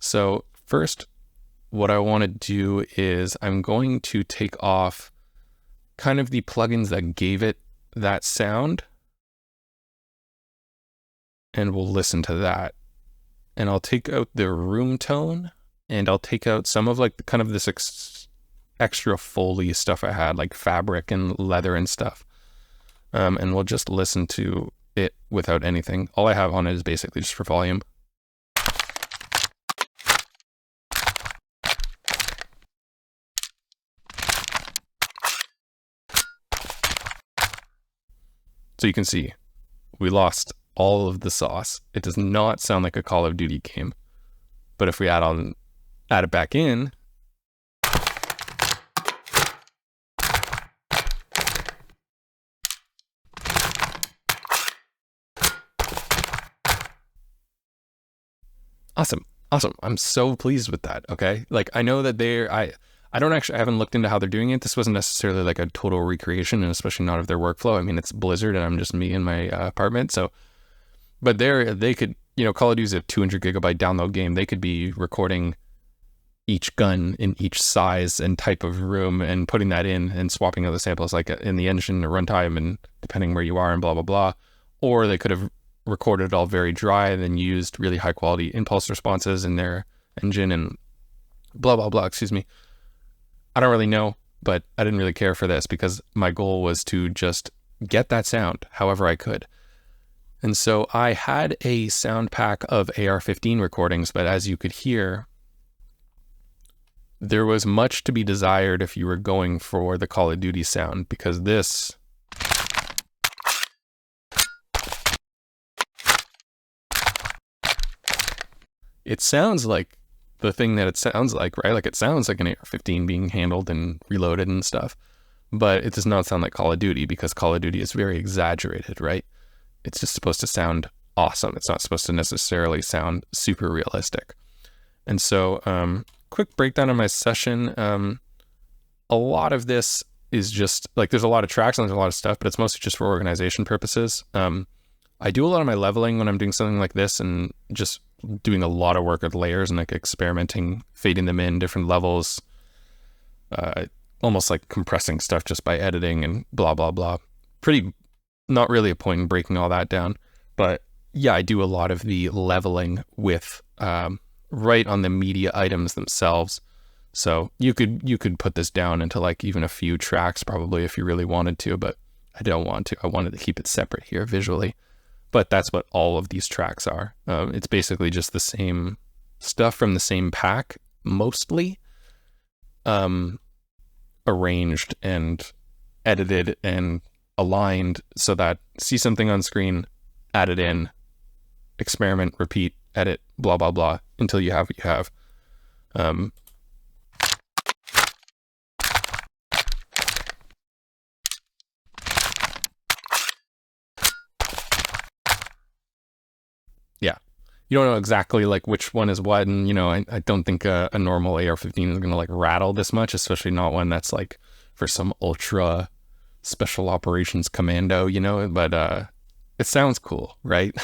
So first, what I want to do is I'm going to take off kind of the plugins that gave it that sound, and we'll listen to that. And I'll take out the room tone, and I'll take out some of like kind of this extra Foley stuff I had, like fabric and leather and stuff. And we'll just listen to it without anything. All I have on it is basically just for volume. So you can see we lost all of the sauce. It does not sound like a Call of Duty game. But if we add it back in, awesome. I'm so pleased with that. Okay. Like I know that I haven't looked into how they're doing it. This wasn't necessarily like a total recreation, and especially not of their workflow. I mean, it's Blizzard and I'm just me in my apartment. So, but they could, Call of Duty is a 200 gigabyte download game. They could be recording each gun in each size and type of room and putting that in and swapping out the samples like in the engine or runtime and depending where you are and blah, blah, blah. Or they could have recorded it all very dry and then used really high quality impulse responses in their engine and blah, blah, blah. Excuse me. I don't really know, but I didn't really care for this because my goal was to just get that sound however I could. And so I had a sound pack of AR-15 recordings, but as you could hear, there was much to be desired if you were going for the Call of Duty sound, because this it sounds like the thing that it sounds like, right? Like it sounds like an AR-15 being handled and reloaded and stuff, but it does not sound like Call of Duty because Call of Duty is very exaggerated, right? It's just supposed to sound awesome. It's not supposed to necessarily sound super realistic. And so, quick breakdown of my session. A lot of this is just like, there's a lot of tracks and there's a lot of stuff, but it's mostly just for organization purposes. I do a lot of my leveling when I'm doing something like this and just doing a lot of work with layers and like experimenting, fading them in different levels, almost like compressing stuff just by editing and blah, blah, blah. Not really a point in breaking all that down, but yeah, I do a lot of the leveling with, right on the media items themselves. So you could put this down into like even a few tracks probably if you really wanted to, but I don't want to. I wanted to keep it separate here visually. But that's what all of these tracks are. It's basically just the same stuff from the same pack, mostly, arranged and edited and aligned so that see something on screen, add it in, experiment, repeat, edit, blah, blah, blah, until you have what you have. Yeah. You don't know exactly like which one is what. And, I don't think a normal AR-15 is going to like rattle this much, especially not one that's like for some ultra special operations commando, but it sounds cool, right?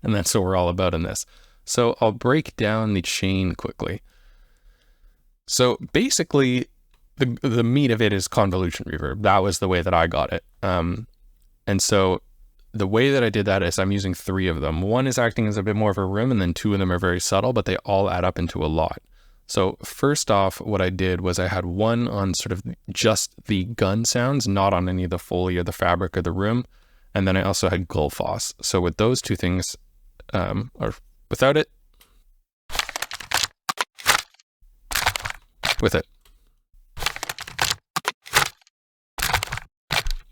And that's what we're all about in this. So I'll break down the chain quickly. So basically the meat of it is convolution reverb. That was the way that I got it. And so the way that I did that is I'm using 3 of them. One is acting as a bit more of a room, and then 2 of them are very subtle, but they all add up into a lot. So first off, what I did was I had one on sort of just the gun sounds, not on any of the Foley or the fabric or the room. And then I also had Gullfoss. So with those 2 things, or without it, with it.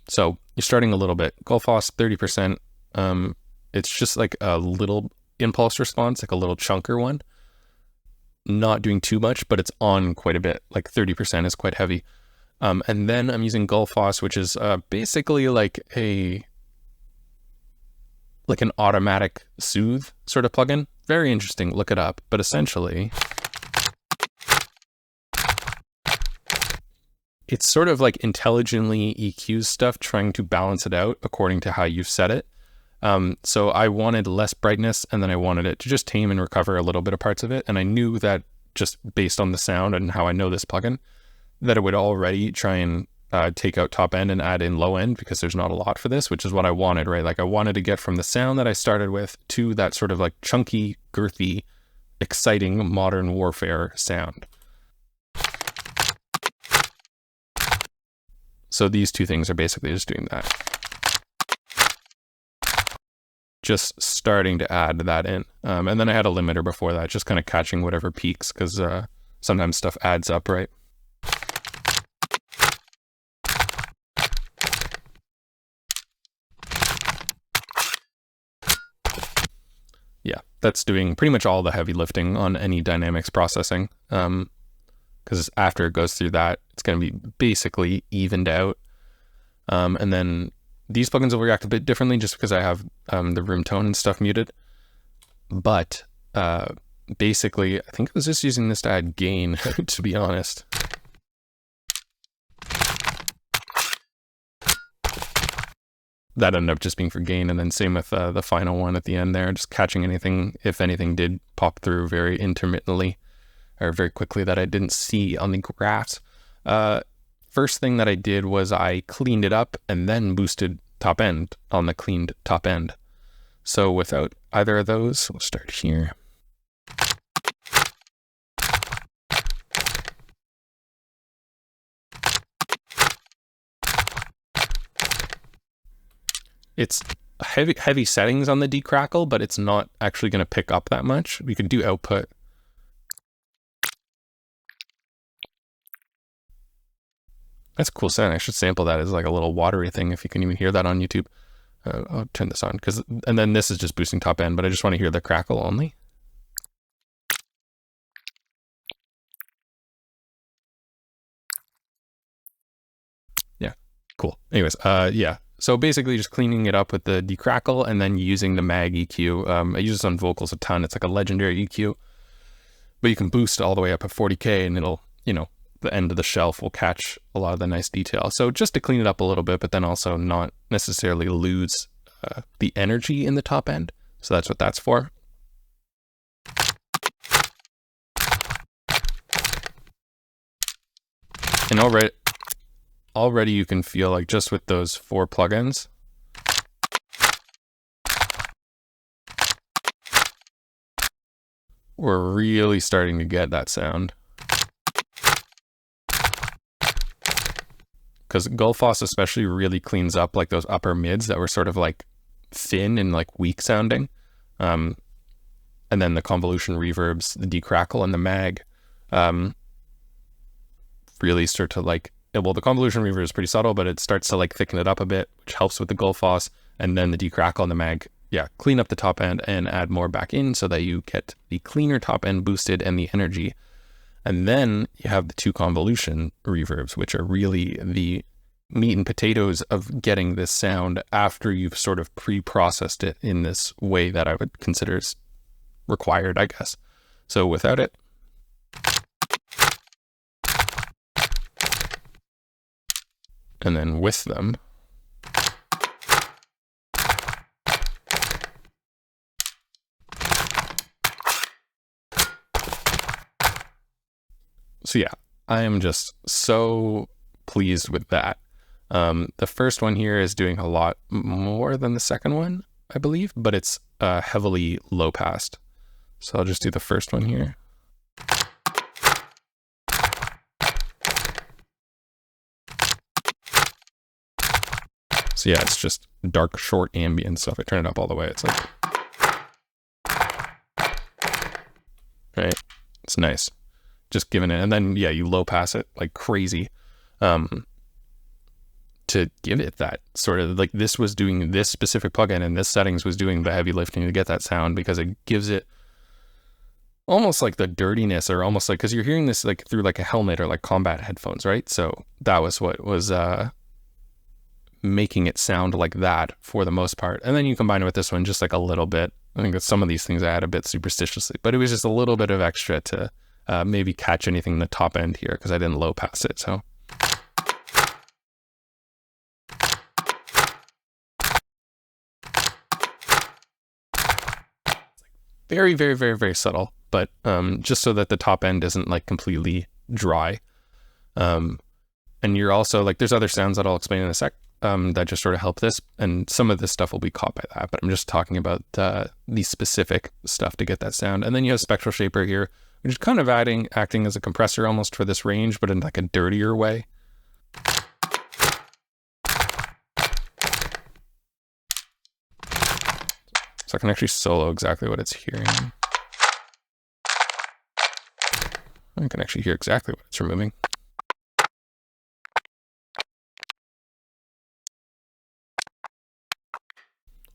So you're starting a little bit. Gullfoss, 30%. It's just like a little impulse response, like a little chunker one. Not doing too much, but it's on quite a bit. Like 30% is quite heavy. And then I'm using Gullfoss, which is basically like an automatic soothe sort of plugin. Very interesting. Look it up. But essentially, it's sort of like intelligently EQs stuff, trying to balance it out according to how you've set it. So I wanted less brightness, and then I wanted it to just tame and recover a little bit of parts of it. And I knew that just based on the sound and how I know this plugin, that it would already try and take out top end and add in low end, because there's not a lot for this, which is what I wanted, right? Like I wanted to get from the sound that I started with to that sort of like chunky, girthy, exciting modern warfare sound. So these two things are basically just doing that. Just starting to add that in. And then I had a limiter before that, just kind of catching whatever peaks, because sometimes stuff adds up, right? Yeah, that's doing pretty much all the heavy lifting on any dynamics processing. Because after it goes through that, it's going to be basically evened out. And then these plugins will react a bit differently just because I have the room tone and stuff muted. But basically, I think I was just using this to add gain, to be honest. That ended up just being for gain, and then same with the final one at the end there, just catching anything, if anything did pop through very intermittently or very quickly that I didn't see on the graphs. First thing that I did was I cleaned it up and then boosted top end on the cleaned top end. So without either of those, we'll start here. It's heavy settings on the decrackle, but it's not actually going to pick up that much. We could do output. That's a cool sound. I should sample that as like a little watery thing, if you can even hear that on YouTube. I'll turn this on, and then this is just boosting top end, but I just want to hear the crackle only. Yeah, cool. Anyways, yeah. So basically just cleaning it up with the decrackle and then using the mag EQ. I use this on vocals a ton. It's like a legendary EQ, but you can boost all the way up at 40K and it'll, you know, the end of the shelf will catch a lot of the nice detail. So just to clean it up a little bit, but then also not necessarily lose the energy in the top end. So that's what that's for. And already you can feel like just with those 4 plugins, we're really starting to get that sound. Because Gullfoss especially really cleans up like those upper mids that were sort of like thin and like weak sounding. And then the convolution reverbs, the decrackle and the mag really start to like, well, the convolution reverb is pretty subtle, but it starts to like thicken it up a bit, which helps with the Gullfoss. And then the decrackle and the mag, yeah, clean up the top end and add more back in so that you get the cleaner top end boosted and the energy. And then you have the 2 convolution reverbs, which are really the meat and potatoes of getting this sound after you've sort of pre-processed it in this way that I would consider required, I guess. So without it, and then with them, so yeah, I am just so pleased with that. The first one here is doing a lot more than the second one, I believe, but it's heavily low passed. So I'll just do the first one here. So yeah, it's just dark, short ambient. So if I turn it up all the way, it's like, right? It's nice. Just giving it, and then yeah, you low pass it like crazy to give it that sort of like, this was doing this specific plugin and this settings was doing the heavy lifting to get that sound, because it gives it almost like the dirtiness, or almost like, because you're hearing this like through like a helmet or like combat headphones, right? So that was what was making it sound like that for the most part. And then you combine it with this one just like a little bit. I think that some of these things I add a bit superstitiously, but it was just a little bit of extra to maybe catch anything in the top end here, because I didn't low pass it. So Very, very, very, very subtle, but just so that the top end isn't like completely dry. And you're also like, there's other sounds that I'll explain in a sec that just sort of help this. And some of this stuff will be caught by that, but I'm just talking about the specific stuff to get that sound. And then you have Spectral Shaper here, which is kind of acting as a compressor almost for this range, but in like a dirtier way. So I can actually solo exactly what it's hearing. I can actually hear exactly what it's removing.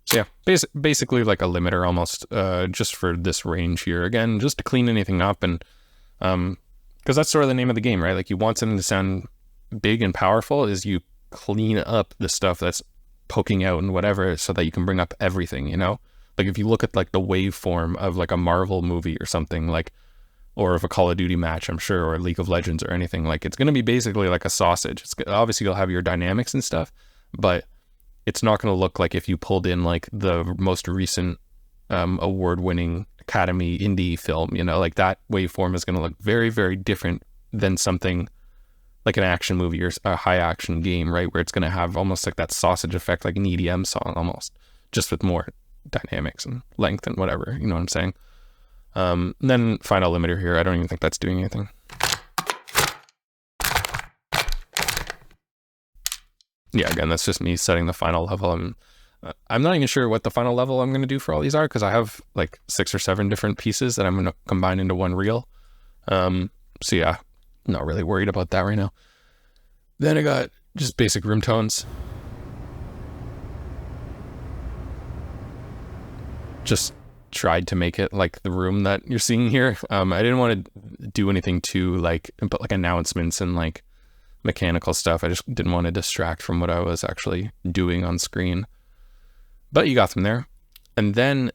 So yeah, basically like a limiter almost, just for this range here. Again, just to clean anything up, and because that's sort of the name of the game, right? Like you want something to sound big and powerful, is you clean up the stuff that's poking out and whatever, so that you can bring up everything, you know? Like if you look at like the waveform of like a Marvel movie or something, like, or of a Call of Duty match, I'm sure, or League of Legends or anything, like it's going to be basically like a sausage. It's obviously you'll have your dynamics and stuff, but it's not going to look like if you pulled in like the most recent award-winning Academy indie film, you know, like that waveform is going to look very, very different than something like an action movie or a high action game, right? Where it's going to have almost like that sausage effect, like an EDM song almost, just with more dynamics and length and whatever, you know what I'm saying? And then final limiter here, I don't even think that's doing anything. Yeah, again, that's just me setting the final level. I'm not even sure what the final level I'm going to do for all these are, because I have like 6 or 7 different pieces that I'm going to combine into one reel. So yeah, not really worried about that right now. Then I got just basic room tones. Just tried to make it like the room that you're seeing here. I didn't want to do anything too like, but like announcements and like mechanical stuff. I just didn't want to distract from what I was actually doing on screen. But you got them there. And then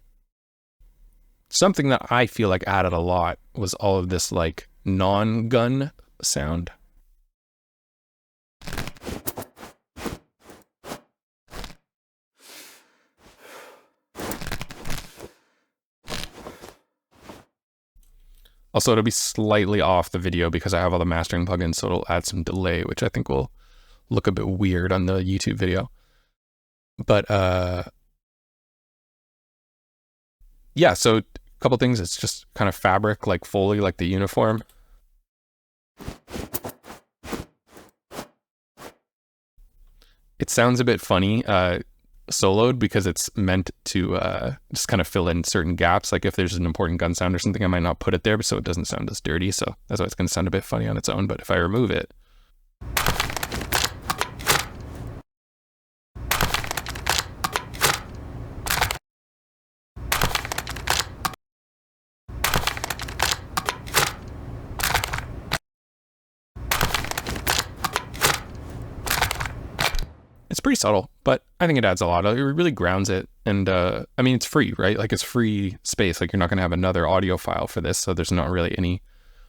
something that I feel like added a lot was all of this like non-gun sound. Also, it'll be slightly off the video because I have all the mastering plugins, so it'll add some delay, which I think will look a bit weird on the YouTube video. But yeah, so a couple things. It's just kind of fabric, like Foley, like the uniform. It sounds a bit funny soloed because it's meant to just kind of fill in certain gaps. Like if there's an important gun sound or something, I might not put it there so it doesn't sound as dirty. So that's why it's going to sound a bit funny on its own. But if I remove it, it's pretty subtle, but I think it adds a lot. It really grounds it. And I mean, it's free, right? Like it's free space. Like you're not going to have another audio file for this. So there's not really any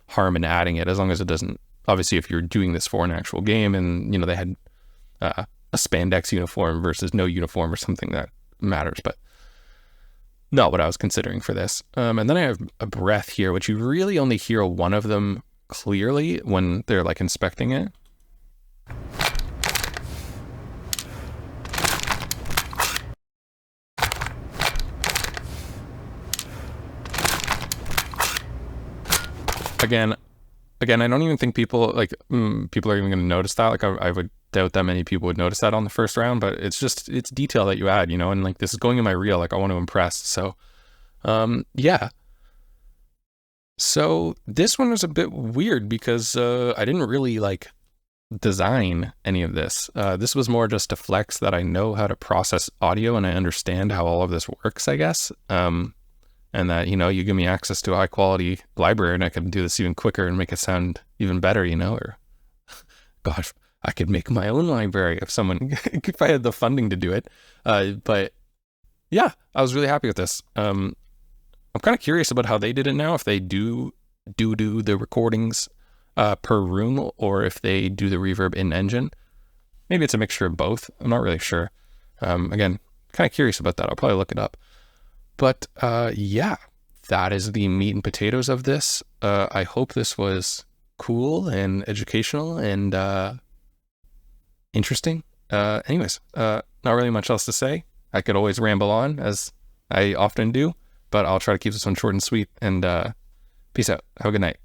harm in adding it, as long as it doesn't, obviously if you're doing this for an actual game and, you know, they had a spandex uniform versus no uniform or something, that matters, but not what I was considering for this. And then I have a breath here, which you really only hear one of them clearly when they're like inspecting it. Again, I don't even think people are even going to notice that. Like I would doubt that many people would notice that on the first round, but it's detail that you add, you know, and like this is going in my reel, like I want to impress. So, yeah. So this one was a bit weird because I didn't really like design any of this. This was more just a flex that I know how to process audio and I understand how all of this works, I guess. And that, you know, you give me access to a high quality library and I can do this even quicker and make it sound even better, you know, or God, I could make my own library if I had the funding to do it. But yeah, I was really happy with this. I'm kind of curious about how they did it now, if they do the recordings per room or if they do the reverb in engine. Maybe it's a mixture of both. I'm not really sure. Again, kind of curious about that. I'll probably look it up. But yeah, that is the meat and potatoes of this. I hope this was cool and educational and interesting. Anyways, not really much else to say. I could always ramble on, as I often do, but I'll try to keep this one short and sweet. And peace out. Have a good night.